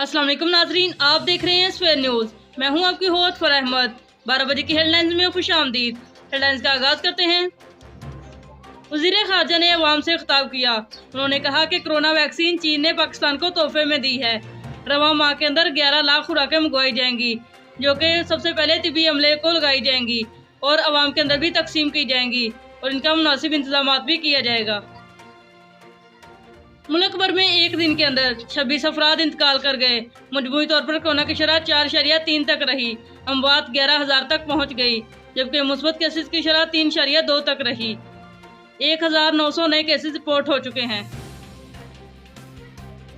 अस्सलाम वालेकुम नाजरीन, आप देख रहे हैं स्वेयर न्यूज़। मैं हूं आपकी होस्ट फराह अहमद। 12 बजे की हेडलाइंस में खुशामदीद। हेडलाइंस का आगाज करते हैं। वज़ीर ख़ारजा ने अवाम से खिताब किया। उन्होंने कहा कि कोरोना वैक्सीन चीन ने पाकिस्तान को तोहफे में दी है। रवां माह के अंदर 11 लाख खुराकें मंगवाई जाएंगी, जो कि सबसे पहले तिब्बी अमले को लगाई जाएंगी और अवाम के अंदर भी तकसीम की जाएंगी और इनका मुनासिब इंतजाम भी किया जाएगा। मुल्क भर में एक दिन के अंदर 26 अफराद इंतकाल कर गए। मजमूई तौर पर कोरोना की शरह 4.3 तक रही। अमवात 11,000 तक पहुंच गई, जबकि मुस्बत केसेस की शरह 3.2 तक रही। 1,900 नए केसेस रिपोर्ट हो चुके हैं।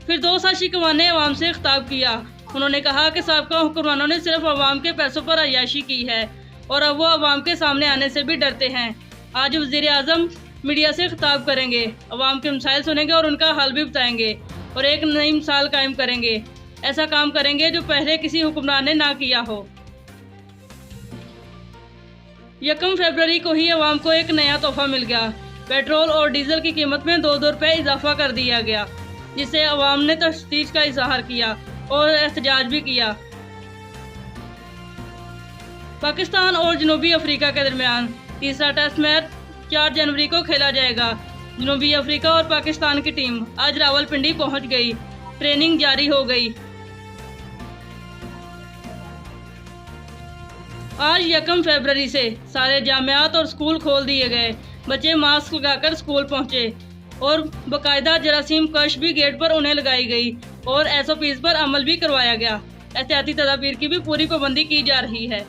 फिरदौस आशिकवान ने अवाम से खिताब किया। उन्होंने कहा कि साबका हुक्मरानों ने सिर्फ अवाम के पैसों पर अय्याशी की है और अब वो अवाम के सामने आने से भी डरते हैं। आज वज़ीर आज़म मीडिया से खिताब करेंगे, अवाम के मसाइल सुनेंगे और उनका हल भी बताएंगे और एक नई मिसाल कायम करेंगे। ऐसा काम करेंगे जो पहले किसी हुक्मरान ने ना किया हो। 1 फरवरी को ही अवाम को एक नया तोहफा मिल गया। पेट्रोल और डीजल की कीमत में 2-2 रुपये इजाफा कर दिया गया, जिससे अवाम ने तशदीद का इजहार किया और एहतजाज भी किया। पाकिस्तान और जनूबी अफ्रीका के दरमियान तीसरा टेस्ट मैच 4 जनवरी को खेला जाएगा। जनूबी अफ्रीका और पाकिस्तान की टीम आज रावलपिंडी पहुंच गई। ट्रेनिंग जारी हो गई। आज 1 फरवरी से सारे जामियात और स्कूल खोल दिए गए। बच्चे मास्क लगाकर स्कूल पहुंचे और बाकायदा जरासीम कश भी गेट पर उन्हें लगाई गई और SOPs पर अमल भी करवाया गया। एहतियाती तदाबीर की भी पूरी पाबंदी की जा रही है।